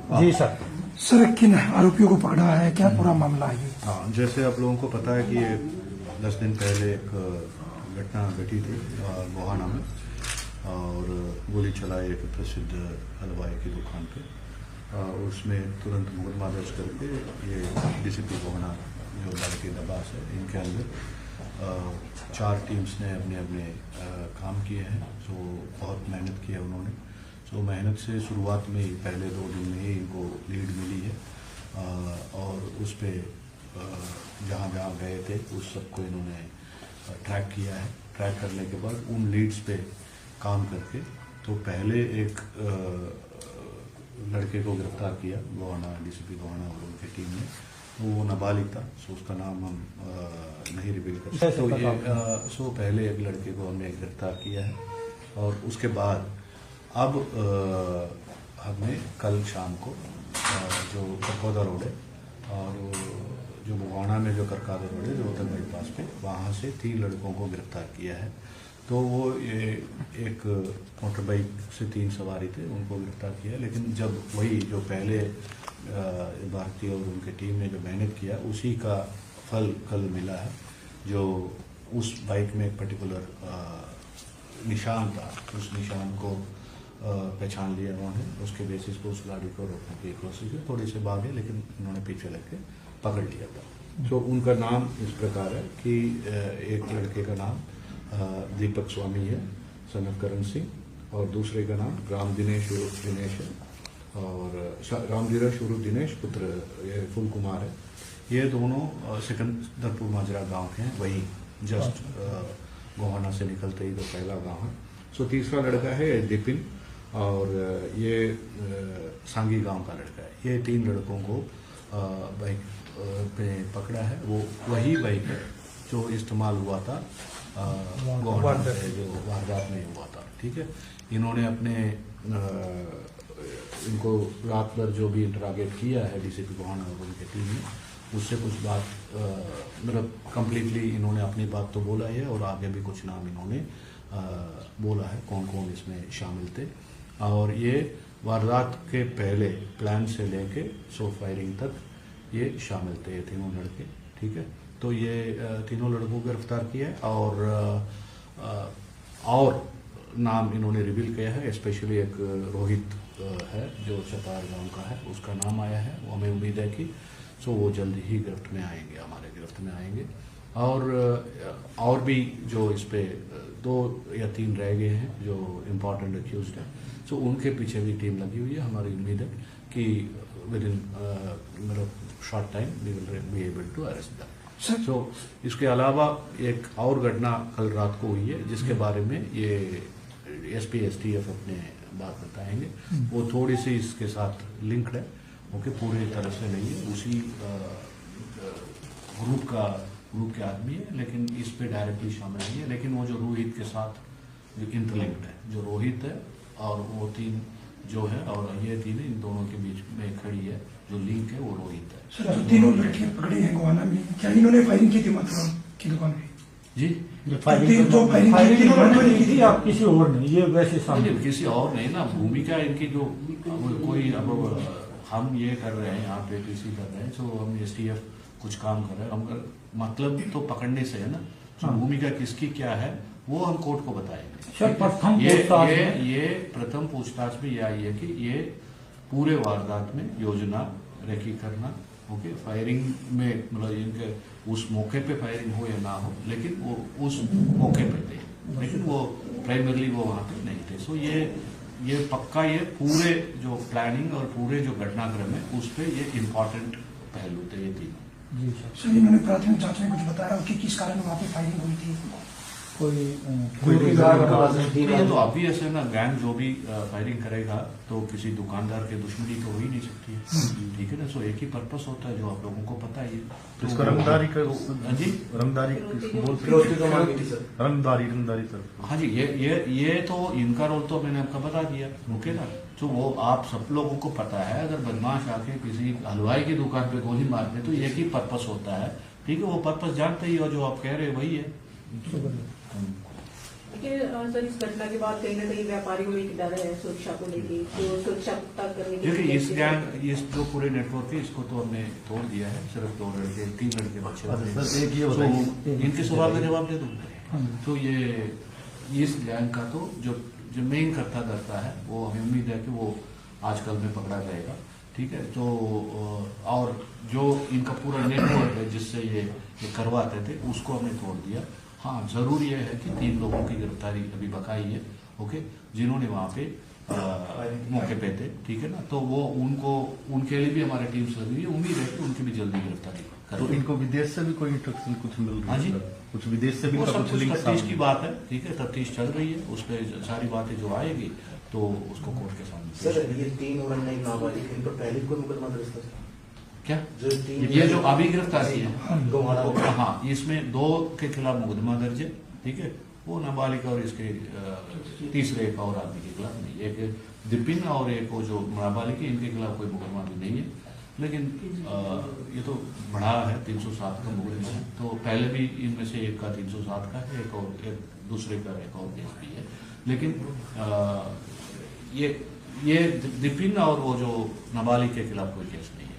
जी sir. Sir किन आरोपियों को पकड़ा है, क्या पूरा मामला है ये? हाँ, जैसे आप लोगों को पता है कि ये 10 दिन पहले एक घटना घटी थी गोहाना में, और गोली चलाई एक प्रसिद्ध हलवाई की दुकान पे। उसमें तुरंत मुकदमा दर्ज करके ये डीसीपी गोहाना जो लड़के दबास है, इनके अंदर 4 टीम्स ने अपने अपने काम किए हैं। तो बहुत मेहनत की है उन्होंने। तो मेहनत से शुरुआत में ही पहले 2 दिन में ही इनको लीड मिली है, और उस पर जहाँ जहाँ गए थे उस सबको इन्होंने ट्रैक किया है। ट्रैक करने के बाद उन लीड्स पे काम करके तो पहले एक लड़के को गिरफ्तार किया गोहाना, डीसीपी गोहाना और उनकी टीम ने। तो वो नाबालिग था, सो उसका नाम हम नहीं रिवील कर सकते। तो ये पहले एक लड़के को हमने गिरफ्तार किया है, और उसके बाद अब हमने कल शाम को जो करकोदा रोड है और जो गोहाना में जो करकोदा रोड है, जो होटल बाईपास पे, वहाँ से 3 लड़कों को गिरफ्तार किया है। तो वो ये एक मोटर बाइक से 3 सवारी थे, उनको गिरफ्तार किया। लेकिन जब वही जो पहले भारतीय और उनकी टीम ने जो मेहनत किया, उसी का फल कल मिला है। जो उस बाइक में एक पर्टिकुलर निशान था, उस निशान को पहचान लिया उन्होंने। उसके बेसिस पर उस गाड़ी को रोकने की कोशिश की, थोड़ी से भागे, लेकिन उन्होंने पीछे लग के पकड़ लिया था। तो उनका नाम इस प्रकार है कि एक लड़के का नाम दीपक स्वामी है, सन ऑफ करण सिंह, और दूसरे का नाम राम दिनेश उर्फ दिनेश है, और राम दिनेश उर्फ दिनेश पुत्र ये फुल कुमार है। ये दोनों सिकंदरपुर माजरा गांव के हैं, वही जस्ट गोहाना से निकलते ही तो पहला गांव है। सो तीसरा लड़का है दिपिन, और ये सांगी गांव का लड़का है। ये 3 लड़कों को बाइक पे पकड़ा है। वो वही बाइक है जो इस्तेमाल हुआ था गोहाना से, जो वारदात में हुआ था। ठीक है, इन्होंने अपने इनको रात भर जो भी इंटरागेट किया है डीसीपी गोहाना और उनकी टीम ने, उससे कुछ बात मतलब कंप्लीटली इन्होंने अपनी बात तो बोला है, और आगे भी कुछ नाम इन्होंने बोला है कौन कौन इसमें शामिल थे। और ये वारदात के पहले प्लान से लेके फायरिंग तक ये शामिल थे, ये तीनों लड़के। ठीक है, तो ये तीनों लड़कों को गिरफ्तार किया है, और नाम इन्होंने रिवील किया है। स्पेशली एक रोहित है जो चपार गांव का है, उसका नाम आया है। वो हमें उम्मीद है कि वो जल्दी ही गिरफ्त में आएंगे, हमारे गिरफ्त में आएंगे। और भी जो इस पे 2 या 3 रह गए हैं जो इम्पोर्टेंट अक्यूज्ड हैं, उनके पीछे भी टीम लगी हुई है। हमारी उम्मीद है कि विद इन मतलब short time we will be able to arrest them. इसके अलावा एक और घटना कल रात को हुई है, जिसके बारे में ये एसपी एसटीएफ अपने बात बताएंगे। वो थोड़ी सी इसके साथ लिंक्ड है, ओके, पूरी तरह से नहीं है। उसी ग्रुप के आदमी है, लेकिन इस पे डायरेक्टली शामिल नहीं है। लेकिन वो जो रोहित के साथ जो इंटरलिंक्ड है, जो रोहित है और वो 3 जो है, और ये 3 इन दोनों के बीच में खड़ी है, जो लिंक है वो रोहित है। सर, जो 3 लड़के पकड़े हैं गोहाना में, क्या इन्होंने फायरिंग की थी मथुरा की दुकान पे? जी, जो फायरिंग की थी आप किसी और नहीं, ये वैसे सामने किसी और नहीं ना। भूमिका इनकी जो कोई अब हम ये कर रहे हैं यहाँ पे पीसी कर रहे हैं, तो हम एसटीएफ कुछ काम कर रहे हैं। हम मतलब तो पकड़ने से है ना, भूमिका किसकी क्या है वो हम कोर्ट को बताएंगे। ये प्रथम पूछताछ में यह आई है कि ये पूरे वारदात में योजना रेकी करना, ओके, फायरिंग में मतलब इनके उस मौके पे फायरिंग हो या ना हो, लेकिन वो उस मौके पे थे, लेकिन वो प्राइमरली वो वहाँ पे नहीं थे। ये पक्का ये पूरे जो प्लानिंग और पूरे जो घटनाक्रम है उस पर ये इम्पोर्टेंट पहलू थे ये 3। जी सर, इन्होंने प्राथमिक जांच में कुछ बताया कि किस कारण वहाँ पे फायरिंग हुई थी? तो ऑब्वियस है ना, गैंग जो भी फायरिंग करेगा तो किसी दुकानदार के दुश्मनी तो हो ही नहीं सकती है। ठीक है ना, सो एक ही पर्पस होता है जो आप लोगों को पता ही है। तो इसका रंगदारी का जी, रंगदारी सर। हाँ जी, ये तो इनका रोल तो मैंने आपका बता दिया, ओके ना। तो वो आप सब लोगों को पता है, अगर बदमाश आके किसी हलवाई की दुकान पे गोली मार दे तो एक ही पर्पस होता है। ठीक है, वो पर्पस जानते ही हो, जो आप कह रहे हैं वही है। लेकिन सर इस घटना के बाद कहीं ना कहीं व्यापारियों में एक डर है सुरक्षा को लेके, तो सुरक्षा पुख्ता करने के देखिए इस लिए गैंग इस जो पूरे नेटवर्क है इसको तो हमने तोड़ दिया है। सिर्फ 2 लड़के 3 लड़के बच्चे अच्छा, थे। सर, एक ये तो बताइए। इनके सवाल का जवाब दे दूंगा। तो ये इस गैंग का तो जो मेन करता धरता है वो हमें उम्मीद है कि वो आजकल में पकड़ा जाएगा। ठीक है, तो और जो इनका पूरा नेटवर्क है जिससे ये करवाते थे उसको हमने तोड़ दिया। हाँ, जरूर ये है कि 3 लोगों की गिरफ्तारी अभी बकाई है, ओके, जिन्होंने वहाँ पे मौके पे थे। ठीक है ना, तो वो उनके लिए भी हमारी टीम्स लगी है। उम्मीद है कि उनकी भी जल्दी गिरफ्तारी तो करेंगे। इनको विदेश से भी कोई इंस्ट्रक्शन कुछ मिल रहा हाँ जी। है? कुछ विदेश से भी वो इनका सब कुछ कुछ लिंक तफ्तीश की सामने? बात है। ठीक है, तफ्तीश चल रही है, उस पर सारी बातें जो आएगी तो उसको कोर्ट के सामने पेश सर करेंगे। ये 3 और अन्य नाबालिग इन पर पहले भी कोई मुकदमा दर्ज था? क्या जो 3 ये जो अभी गिरफ्तारी है गोवाड़ा वो- हाँ, इसमें 2 के खिलाफ मुकदमा दर्ज है। ठीक है, वो नाबालिग और इसके तीसरे एक और आदमी के खिलाफ नहीं। एक दिपिन और एक वो जो नाबालिग है इनके खिलाफ कोई मुकदमा भी नहीं है। लेकिन ये तो बढ़ा है, 307 का मुकदमा है। तो पहले भी इनमें से एक का 307 का है, एक दूसरे का एक और केस भी है। लेकिन ये दिपिन और वो जो नाबालिग के खिलाफ कोई केस नहीं है।